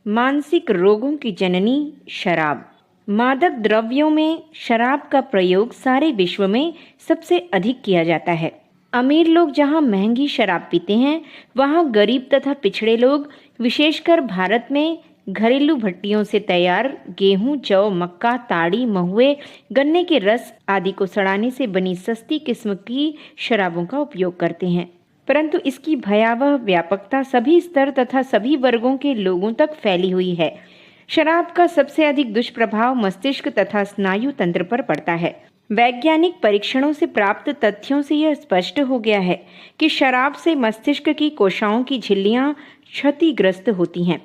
मानसिक रोगों की जननी शराब। मादक द्रव्यों में शराब का प्रयोग सारे विश्व में सबसे अधिक किया जाता है। अमीर लोग जहां महंगी शराब पीते हैं, वहां गरीब तथा पिछड़े लोग, विशेषकर भारत में, घरेलू भट्टियों से तैयार गेहूं, जौ, मक्का, ताड़ी, महुए, गन्ने के रस आदि को सड़ाने से बनी सस्ती किस्म की शराबों का उपयोग करते हैं। परंतु इसकी भयावह व्यापकता सभी स्तर तथा सभी वर्गों के लोगों तक फैली हुई है। शराब का सबसे अधिक दुष्प्रभाव मस्तिष्क तथा स्नायु तंत्र पर पड़ता है। वैज्ञानिक परीक्षणों से प्राप्त तथ्यों से यह स्पष्ट हो गया है कि शराब से मस्तिष्क की कोशिकाओं की झिल्लियां क्षतिग्रस्त होती हैं,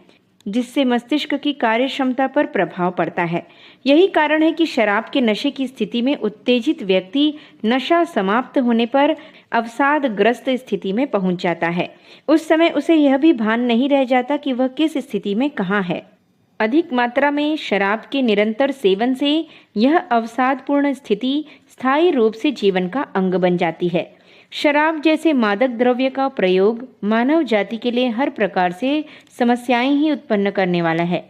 जिससे मस्तिष्क की कार्य क्षमता पर प्रभाव पड़ता है। यही कारण है कि शराब के नशे की स्थिति में उत्तेजित व्यक्ति नशा समाप्त होने पर अवसादग्रस्त स्थिति में पहुंच जाता है। उस समय उसे यह भी भान नहीं रह जाता कि वह किस स्थिति में कहाँ है। अधिक मात्रा में शराब के निरंतर सेवन से यह अवसादपूर्ण स्थिति स्थायी रूप से जीवन का अंग बन जाती है। शराब जैसे मादक द्रव्य का प्रयोग मानव जाति के लिए हर प्रकार से समस्याएं ही उत्पन्न करने वाला है।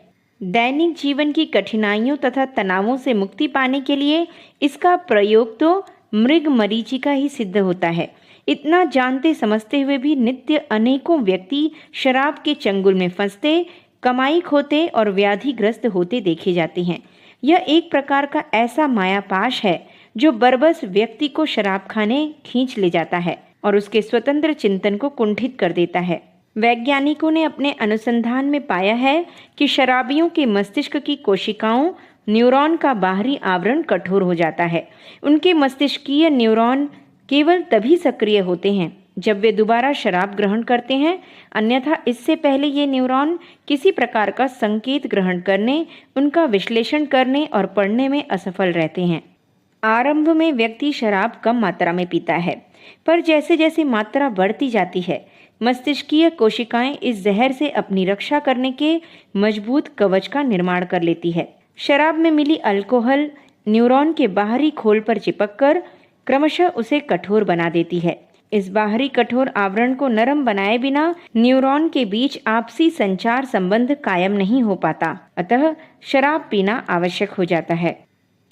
दैनिक जीवन की कठिनाइयों तथा तनावों से मुक्ति पाने के लिए इसका प्रयोग तो मृग मरीचिका ही सिद्ध होता है। इतना जानते समझते हुए भी नित्य अनेकों व्यक्ति शराब के चंगुल में फंसते, कमाई खोते और व्याधिग्रस्त होते देखे जाते हैं। यह एक प्रकार का ऐसा मायापाश है जो बरबस व्यक्ति को शराब खाने खींच ले जाता है और उसके स्वतंत्र चिंतन को कुंठित कर देता है। वैज्ञानिकों ने अपने अनुसंधान में पाया है कि शराबियों के मस्तिष्क की कोशिकाओं न्यूरॉन का बाहरी आवरण कठोर हो जाता है। उनके मस्तिष्कीय न्यूरॉन केवल तभी सक्रिय होते हैं जब वे दोबारा शराब ग्रहण करते हैं, अन्यथा इससे पहले ये न्यूरॉन किसी प्रकार का संकेत ग्रहण करने, उनका विश्लेषण करने और पढ़ने में असफल रहते हैं। आरंभ में व्यक्ति शराब कम मात्रा में पीता है, पर जैसे जैसे मात्रा बढ़ती जाती है, मस्तिष्कीय कोशिकाएं इस जहर से अपनी रक्षा करने के मजबूत कवच का निर्माण कर लेती है। शराब में मिली अल्कोहल न्यूरॉन के बाहरी खोल पर चिपककर क्रमशः उसे कठोर बना देती है। इस बाहरी कठोर आवरण को नरम बनाए बिना न्यूरॉन के बीच आपसी संचार संबंध कायम नहीं हो पाता, अतः शराब पीना आवश्यक हो जाता है।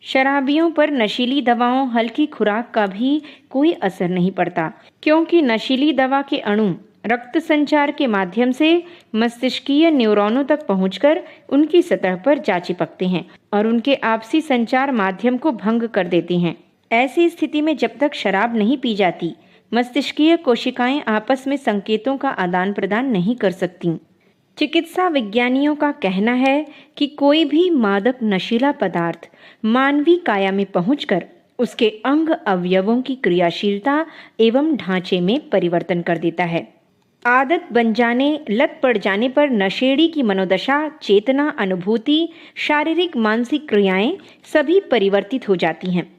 शराबियों पर नशीली दवाओं, हल्की खुराक का भी कोई असर नहीं पड़ता, क्योंकि नशीली दवा के अणु रक्त संचार के माध्यम से मस्तिष्कीय न्यूरॉनों तक पहुंचकर उनकी सतह पर जा चिपकते हैं और उनके आपसी संचार माध्यम को भंग कर देते हैं। ऐसी स्थिति में जब तक शराब नहीं पी जाती, मस्तिष्कीय कोशिकाएं आपस में संकेतों का आदान प्रदान नहीं कर सकती। चिकित्सा विज्ञानियों का कहना है कि कोई भी मादक नशीला पदार्थ मानवीय काया में पहुंचकर उसके अंग अवयवों की क्रियाशीलता एवं ढांचे में परिवर्तन कर देता है। आदत बन जाने, लत पड़ जाने पर नशेड़ी की मनोदशा, चेतना, अनुभूति, शारीरिक मानसिक क्रियाएं सभी परिवर्तित हो जाती हैं।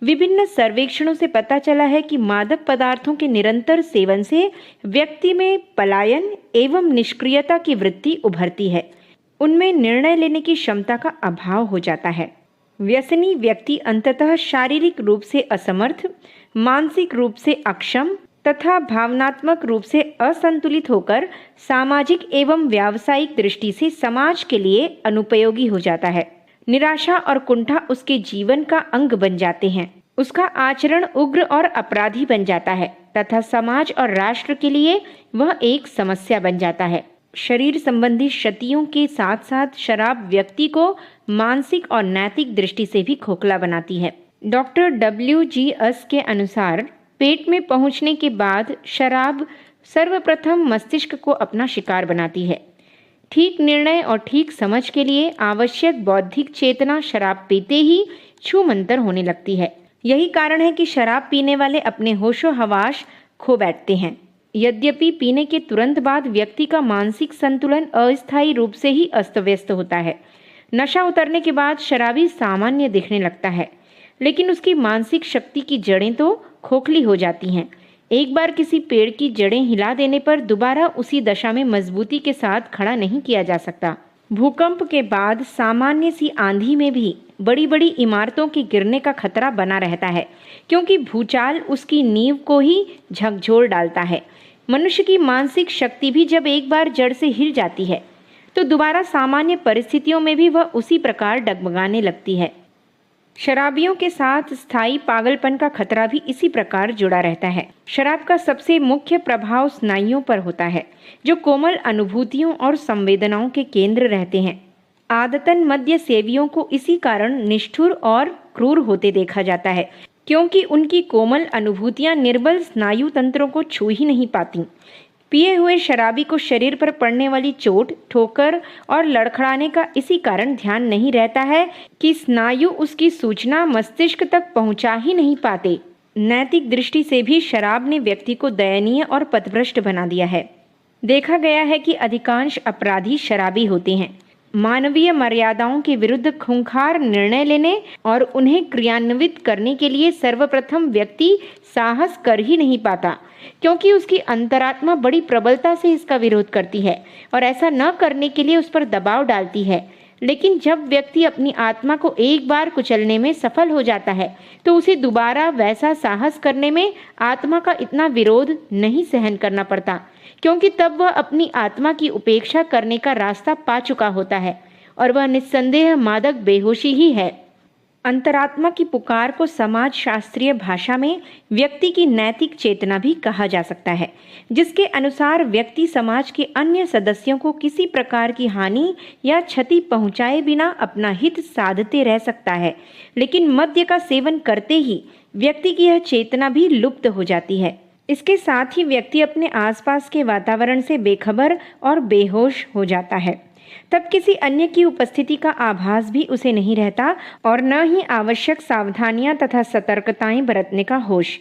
विभिन्न सर्वेक्षणों से पता चला है कि मादक पदार्थों के निरंतर सेवन से व्यक्ति में पलायन एवं निष्क्रियता की वृत्ति उभरती है। उनमें निर्णय लेने की क्षमता का अभाव हो जाता है। व्यसनी व्यक्ति अंततः शारीरिक रूप से असमर्थ, मानसिक रूप से अक्षम तथा भावनात्मक रूप से असंतुलित होकर सामाजिक एवं व्यावसायिक दृष्टि से समाज के लिए अनुपयोगी हो जाता है। निराशा और कुंठा उसके जीवन का अंग बन जाते हैं। उसका आचरण उग्र और अपराधी बन जाता है तथा समाज और राष्ट्र के लिए वह एक समस्या बन जाता है। शरीर संबंधी क्षतियों के साथ साथ शराब व्यक्ति को मानसिक और नैतिक दृष्टि से भी खोखला बनाती है। डॉक्टर WG के अनुसार पेट में पहुंचने के बाद शराब सर्वप्रथम मस्तिष्क को अपना शिकार बनाती है। ठीक निर्णय और ठीक समझ के लिए आवश्यक बौद्धिक चेतना शराब पीते ही छूमंतर होने लगती है। यही कारण है कि शराब पीने वाले अपने होशो हवास खो बैठते हैं। यद्यपि पीने के तुरंत बाद व्यक्ति का मानसिक संतुलन अस्थायी रूप से ही अस्त व्यस्त होता है। नशा उतरने के बाद शराबी सामान्य दिखने लगता है, लेकिन उसकी मानसिक शक्ति की जड़ें तो खोखली हो जाती हैं। एक बार किसी पेड़ की जड़ें हिला देने पर दोबारा उसी दशा में मजबूती के साथ खड़ा नहीं किया जा सकता। भूकंप के बाद सामान्य सी आंधी में भी बड़ी बड़ी इमारतों के गिरने का खतरा बना रहता है, क्योंकि भूचाल उसकी नींव को ही झकझोर डालता है। मनुष्य की मानसिक शक्ति भी जब एक बार जड़ से हिल जाती है तो दोबारा सामान्य परिस्थितियों में भी वह उसी प्रकार डगमगाने लगती है। शराबियों के साथ स्थायी पागलपन का खतरा भी इसी प्रकार जुड़ा रहता है। शराब का सबसे मुख्य प्रभाव स्नायुओं पर होता है, जो कोमल अनुभूतियों और संवेदनाओं के केंद्र रहते हैं। आदतन मद्य सेवियों को इसी कारण निष्ठुर और क्रूर होते देखा जाता है, क्योंकि उनकी कोमल अनुभूतियां निर्बल स्नायु तंत्रों को छू ही नहीं पाती। पिए हुए शराबी को शरीर पर पड़ने वाली चोट, ठोकर और लड़खड़ाने का इसी कारण ध्यान नहीं रहता है कि स्नायु उसकी सूचना मस्तिष्क तक पहुंचा ही नहीं पाते। नैतिक दृष्टि से भी शराब ने व्यक्ति को दयनीय और पथभ्रष्ट बना दिया है। देखा गया है कि अधिकांश अपराधी शराबी होते हैं। मानवीय मर्यादाओं के विरुद्ध खूंखार निर्णय लेने और उन्हें क्रियान्वित करने के लिए सर्वप्रथम व्यक्ति साहस कर ही नहीं पाता, क्योंकि उसकी अंतरात्मा बड़ी प्रबलता से इसका विरोध करती है और ऐसा न करने के लिए उस पर दबाव डालती है। लेकिन जब व्यक्ति अपनी आत्मा को एक बार कुचलने में सफल हो जाता है, तो उसे दोबारा वैसा साहस करने में आत्मा का इतना विरोध नहीं सहन करना पड़ता, क्योंकि तब वह अपनी आत्मा की उपेक्षा करने का रास्ता पा चुका होता है और वह निस्संदेह मादक बेहोशी ही है। अंतरात्मा की पुकार को समाज शास्त्रीय भाषा में व्यक्ति की नैतिक चेतना भी कहा जा सकता है, जिसके अनुसार व्यक्ति समाज के अन्य सदस्यों को किसी प्रकार की हानि या क्षति पहुंचाए बिना अपना हित साधते रह सकता है। लेकिन मद्य का सेवन करते ही व्यक्ति की यह चेतना भी लुप्त हो जाती है। इसके साथ ही व्यक्ति अपने आसपास के वातावरण से बेखबर और बेहोश हो जाता है। तब किसी अन्य की उपस्थिति का आभास भी उसे नहीं रहता और न ही आवश्यक सावधानियां तथा सतर्कताएं बरतने का होश।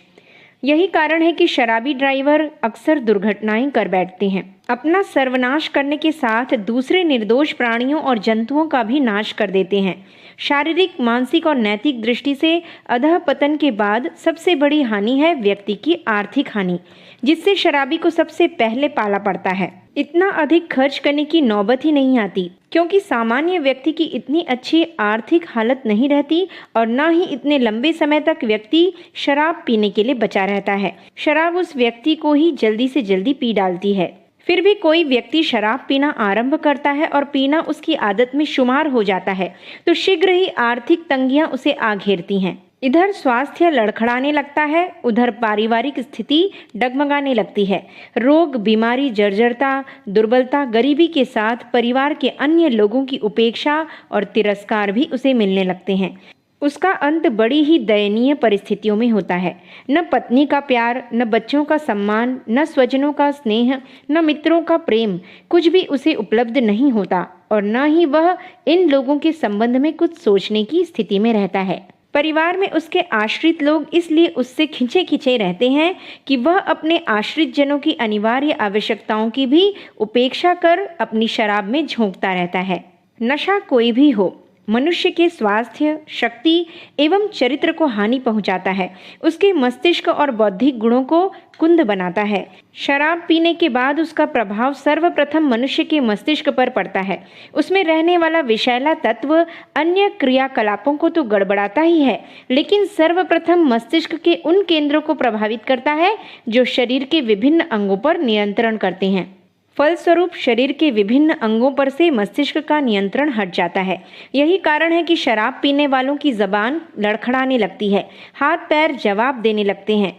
यही कारण है कि शराबी ड्राइवर अक्सर दुर्घटनाएं कर बैठते हैं। अपना सर्वनाश करने के साथ दूसरे निर्दोष प्राणियों और जंतुओं का भी नाश कर देते हैं। शारीरिक, मानसिक और नैतिक दृष्टि से अधःपतन के बाद सबसे बड़ी हानि है व्यक्ति की आर्थिक हानि, जिससे शराबी को सबसे पहले पाला पड़ता है। इतना अधिक खर्च करने की नौबत ही नहीं आती, क्योंकि सामान्य व्यक्ति की इतनी अच्छी आर्थिक हालत नहीं रहती और न ही इतने लंबे समय तक व्यक्ति शराब पीने के लिए बचा रहता है। शराब उस व्यक्ति को ही जल्दी से जल्दी पी डालती है। फिर भी कोई व्यक्ति शराब पीना आरंभ करता है और पीना उसकी आदत में शुमार हो जाता है, तो शीघ्र ही आर्थिक तंगियां उसे आ घेरती हैं। इधर स्वास्थ्य लड़खड़ाने लगता है, उधर पारिवारिक स्थिति डगमगाने लगती है। रोग, बीमारी, जर्जरता, दुर्बलता, गरीबी के साथ परिवार के अन्य लोगों की उपेक्षा और तिरस्कार भी उसे मिलने लगते हैं। उसका अंत बड़ी ही दयनीय परिस्थितियों में होता है। न पत्नी का प्यार, न बच्चों का सम्मान, न स्वजनों का स्नेह, न मित्रों का प्रेम, कुछ भी उसे उपलब्ध नहीं होता और न ही वह इन लोगों के संबंध में कुछ सोचने की स्थिति में रहता है। परिवार में उसके आश्रित लोग इसलिए उससे खिंचे खिंचे रहते हैं कि वह अपने आश्रित जनों की अनिवार्य आवश्यकताओं की भी उपेक्षा कर अपनी शराब में झोंकता रहता है। नशा कोई भी हो, मनुष्य के स्वास्थ्य, शक्ति एवं चरित्र को हानि पहुंचाता है। उसके मस्तिष्क और बौद्धिक गुणों को कुंद बनाता है। शराब पीने के बाद उसका प्रभाव सर्वप्रथम मनुष्य के मस्तिष्क पर पड़ता है। उसमें रहने वाला विषैला तत्व अन्य क्रियाकलापों को तो गड़बड़ाता ही है, लेकिन सर्वप्रथम मस्तिष्क के उन केंद्रों को प्रभावित करता है जो शरीर के विभिन्न अंगों पर नियंत्रण करते हैं। फलस्वरूप शरीर के विभिन्न अंगों पर से मस्तिष्क का नियंत्रण हट जाता है। यही कारण है कि शराब पीने वालों की जबान लड़खड़ाने लगती है, हाथ पैर जवाब देने लगते हैं।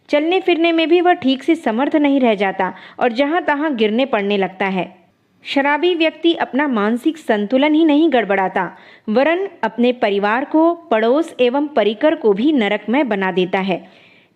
चलने फिरने में भी वह ठीक से समर्थ नहीं रह जाता और जहां तहां गिरने पड़ने लगता है। शराबी व्यक्ति अपना मानसिक संतुलन ही नहीं गड़बड़ाता, वरन अपने परिवार को, पड़ोस एवं परिकर को भी नरकमय बना देता है।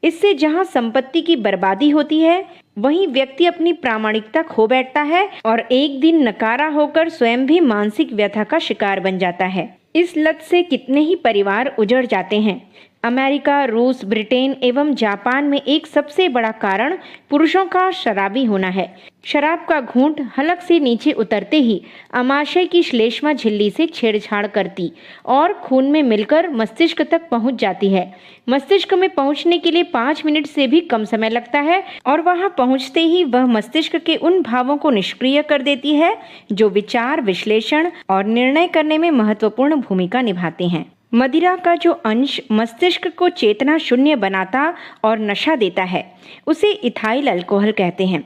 इससे जहां संपत्ति की बर्बादी होती है, वहीं व्यक्ति अपनी प्रामाणिकता खो बैठता है और एक दिन नकारा होकर स्वयं भी मानसिक व्यथा का शिकार बन जाता है। इस लत से कितने ही परिवार उजड़ जाते हैं। अमेरिका, रूस, ब्रिटेन एवं जापान में एक सबसे बड़ा कारण पुरुषों का शराबी होना है। शराब का घूंट हलक से नीचे उतरते ही अमाशय की श्लेष्मा झिल्ली से छेड़छाड़ करती और खून में मिलकर मस्तिष्क तक पहुंच जाती है। मस्तिष्क में पहुंचने के लिए 5 मिनट से भी कम समय लगता है और वहां पहुंचते ही वह मस्तिष्क के उन भावों को निष्क्रिय कर देती है जो विचार, विश्लेषण और निर्णय करने में महत्वपूर्ण भूमिका निभाते हैं। मदिरा का जो अंश मस्तिष्क को चेतना शून्य बनाता और नशा देता है, उसे इथाइल अल्कोहल कहते हैं।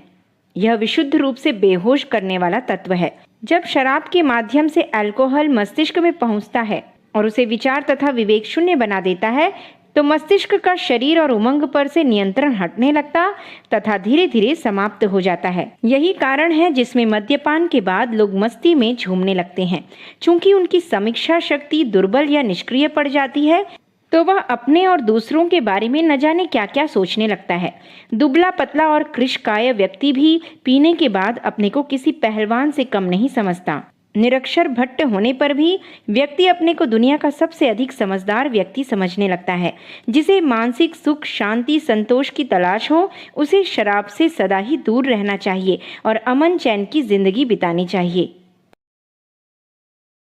यह विशुद्ध रूप से बेहोश करने वाला तत्व है। जब शराब के माध्यम से अल्कोहल मस्तिष्क में पहुंचता है और उसे विचार तथा विवेक शून्य बना देता है, तो मस्तिष्क का शरीर और उमंग पर से नियंत्रण हटने लगता तथा धीरे धीरे समाप्त हो जाता है। यही कारण है जिसमें मद्यपान के बाद लोग मस्ती में झूमने लगते हैं। चूंकि उनकी समीक्षा शक्ति दुर्बल या निष्क्रिय पड़ जाती है, तो वह अपने और दूसरों के बारे में न जाने क्या क्या सोचने लगता है। दुबला पतला और कृशकाय व्यक्ति भी पीने के बाद अपने को किसी पहलवान से कम नहीं समझता। निरक्षर भट्ट होने पर भी व्यक्ति अपने को दुनिया का सबसे अधिक समझदार व्यक्ति समझने लगता है। जिसे मानसिक सुख, शांति, संतोष की तलाश हो, उसे शराब से सदा ही दूर रहना चाहिए और अमन चैन की जिंदगी बितानी चाहिए।